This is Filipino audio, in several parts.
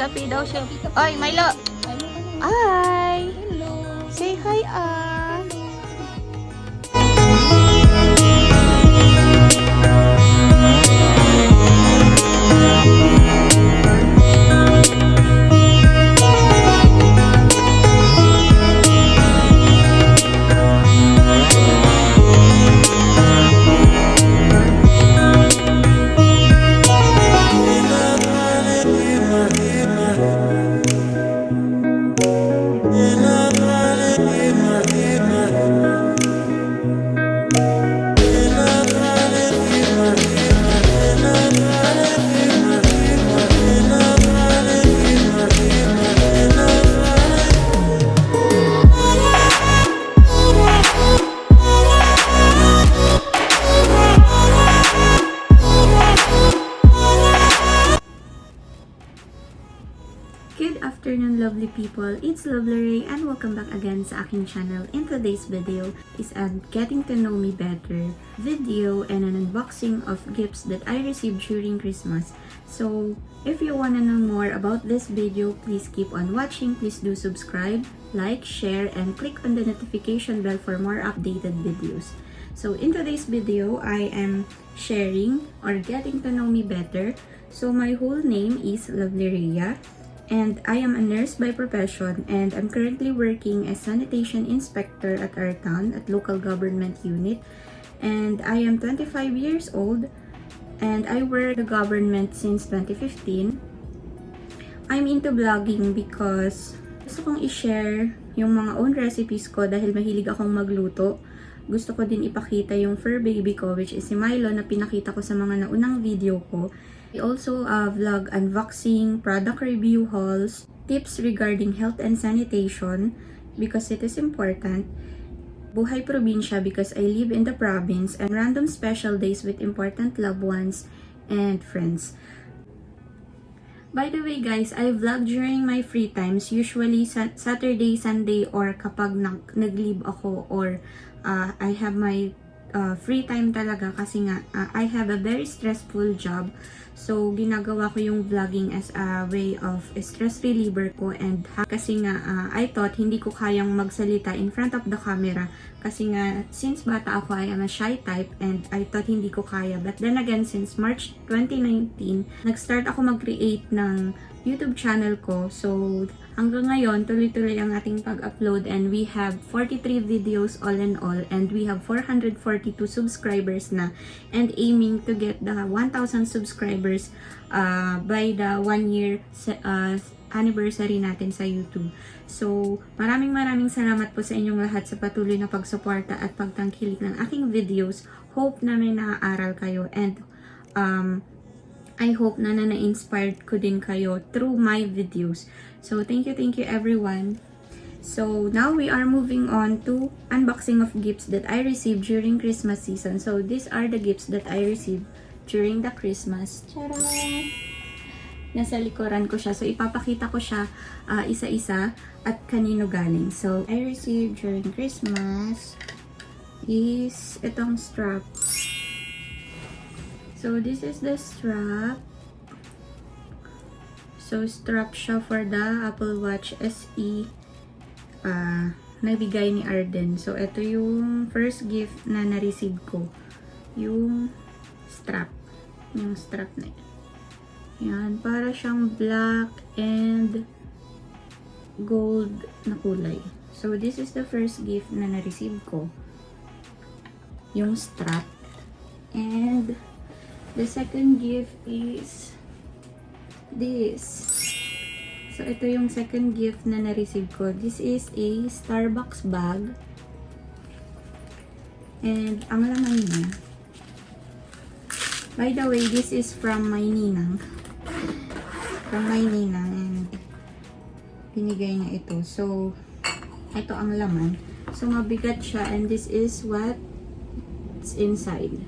Kapi daw siya. Oy, Milo! Hi! Say hi, Good afternoon, lovely people. It's Lovely Ray and welcome back again sa aking channel. In today's video is a getting to know me better video and an unboxing of gifts that I received during Christmas. So, if you wanna know more about this video, please keep on watching. Please do subscribe, like, share, and click on the notification bell for more updated videos. So, in today's video, I am sharing or getting to know me better. So, my whole name is Lovely Rhea. And I am a nurse by profession and I'm currently working as sanitation inspector at our town at local government unit. And I am 25 years old and I work the government since 2015. I'm into vlogging because gusto kong i-share yung mga own recipes ko dahil mahilig akong magluto. Gusto ko din ipakita yung fur baby ko, which is si Milo, na pinakita ko sa mga naunang video ko. I also vlog unboxing, product review hauls, tips regarding health and sanitation because it is important. Buhay probinsya because I live in the province, and random special days with important loved ones and friends. By the way guys, I vlog during my free times, usually Saturday, Sunday, or kapag nag-leave ako or I have my free time talaga kasi nga I have a very stressful job. So, ginagawa ko yung vlogging as a way of stress reliever ko, and kasi nga I thought hindi ko kayang magsalita in front of the camera kasi nga since bata ako I am a shy type and I thought hindi ko kaya. But then again, since March 2019, nag-start ako mag-create ng YouTube channel ko. So, hanggang ngayon, tuloy-tuloy ang ating pag-upload and we have 43 videos all in all and we have 442 subscribers na and aiming to get the 1,000 subscribers by the 1 year anniversary natin sa YouTube. So, maraming salamat po sa inyong lahat sa patuloy na pagsuporta at pagtangkilik ng aking videos. Hope na may naaaral kayo and I hope na na-inspired ko din kayo through my videos. So, thank you everyone. So, now we are moving on to unboxing of gifts that I received during Christmas season. So, these are the gifts that I received during the Christmas. Charan! Nasa likuran ko siya. So, ipapakita ko siya isa-isa at kanino galing. So, I received during Christmas is itong strap. So, this is the strap. So, strap siya for the Apple Watch SE nabigay ni Arden. So, ito yung first gift na na-receive ko. Yung strap. Yung strap na yan. Yan. Para siyang black and gold na kulay. So, this is the first gift na na-receive ko. Yung strap. And the second gift is this. So, So, ito yung second gift na na-receive ko. This is a Starbucks bag. And, ang laman niya. By the way, this is from my ninang. From my ninang. And, binigay niya ito. So, ito ang laman. So, mabigat siya. And this is what's inside.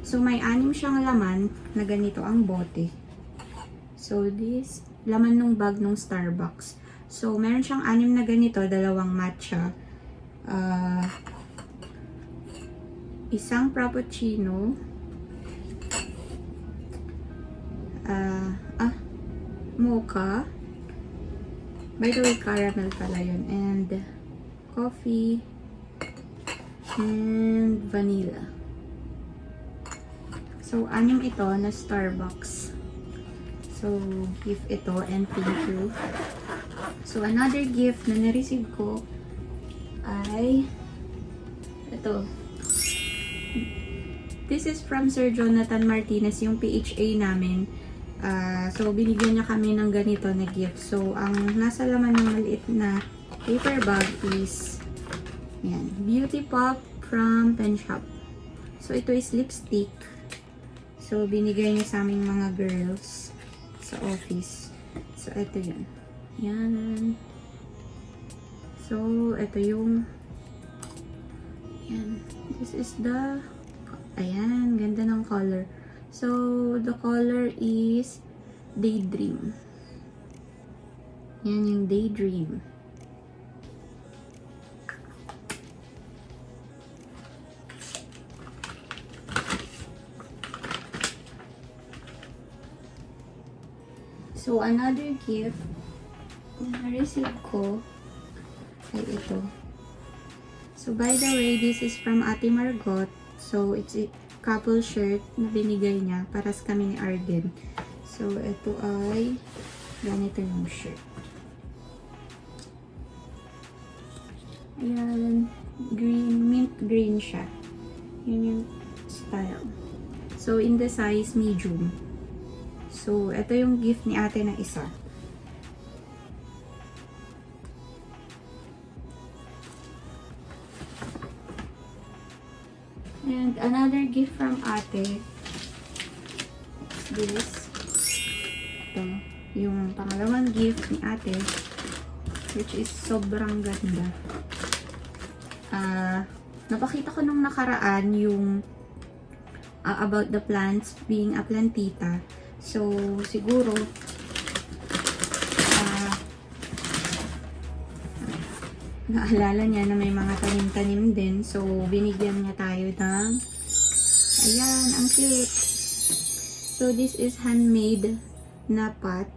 So, may 6 siyang laman na ganito ang bote. So, this, laman nung bag nung Starbucks. So, meron siyang 6 na ganito, 2 matcha, isang frappuccino, mocha, by the way, caramel pala yun, and coffee, and vanilla. So, 6 ito na Starbucks. So, gift ito and thank you. So, another gift na na-receive ko ay ito. This is from Sir Jonathan Martinez, yung PHA namin. So, binigyan niya kami ng ganito na gift. So, ang nasa laman ng maliit na paper bag is yan, Beauty Pop from Pen Shop. So, ito is lipstick. So, binigay niya sa aming mga girls sa office. So, ito yun. Yan. So, ito yung yan. This is the ayan, ganda ng color. So, the color is Daydream. Yan yung Daydream. So, another gift na na-receive ko ay ito. So, by the way, this is from Ate Margot. So, it's a couple shirt na binigay niya para sa kami ni Arden. So, ito ay ganito yung shirt. Ayan, green, mint green siya. Yun yung style. So, in the size medium. So, ito yung gift ni ate na isa. And another gift from ate is this. Ito, yung pangalawang gift ni ate, which is sobrang ganda. Napakita ko nung nakaraan yung about the plants being a plantita. So, siguro, naalala niya na may mga tanim-tanim din. So, binigyan niya tayo ng, ayan, ang cute. So, this is handmade na pot.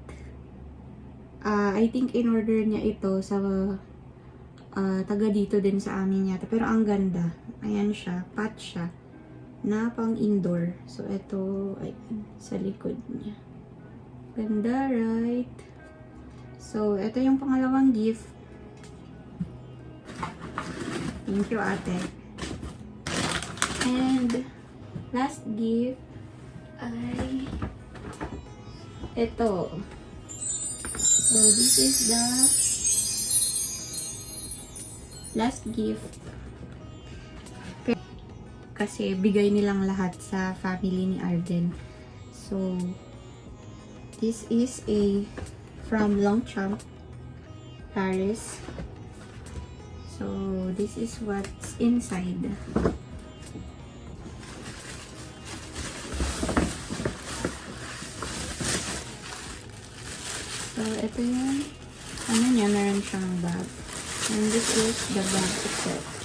I think in-order niya ito sa taga dito din sa amin yata. Pero ang ganda. Ayan siya, pot siya. Na pang indoor. So, ito, ay, sa likod niya. Ganda, right? So, ito yung pangalawang gift. Thank you, ate. And, last gift ay ito. So, this is the last gift. Kasi bigay nilang lahat sa family ni Arden. So, this is a from Longchamp, Paris. So, this is what's inside. So, ito yung ano niya, meron siyang bag. And this is the bag itself.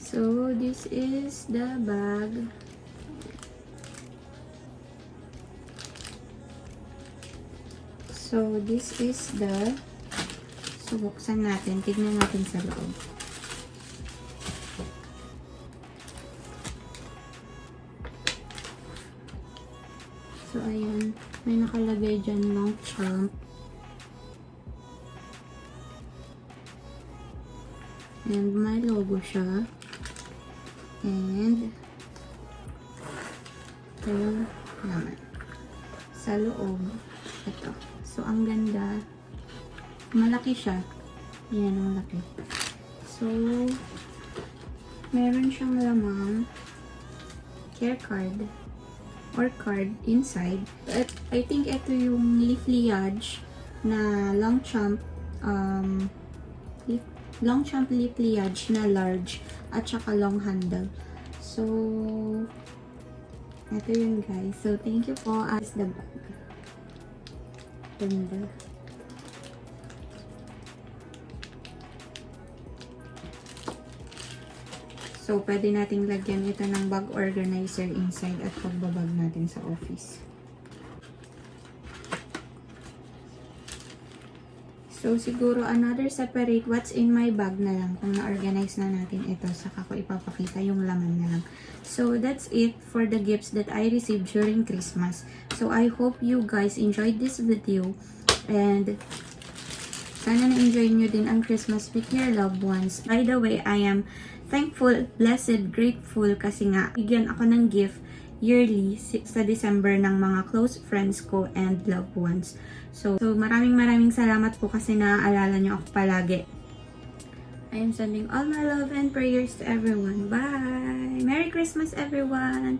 So, this is the bag. So, this is the so, buksan natin. Tignan natin sa loob. So, ayan. May nakalagay dyan Longchamp. And may logo siya. And ito yung laman. Sa loob, ito. So, ang ganda. Malaki siya. Yan, ang laki. So, meron siyang lamang care card or card inside. At I think ito yung leaf liage na Longchamp leaf liage na large at saka long handle. So, ito yun guys. So, thank you po as the bag. Ganda. So, pwede nating lagyan ito ng bag organizer inside at pagbabag natin sa office. So, siguro another separate what's in my bag na lang kung na-organize na natin ito. Saka ko ipapakita yung laman na lang. So, that's it for the gifts that I received during Christmas. So, I hope you guys enjoyed this video. And sana na-enjoy nyo din ang Christmas with your loved ones. By the way, I am thankful, blessed, grateful kasi nga bigyan ako ng gift yearly sa December ng mga close friends ko and loved ones. So maraming salamat po kasi naaalala nyo ako palagi. I am sending all my love and prayers to everyone. Bye! Merry Christmas everyone!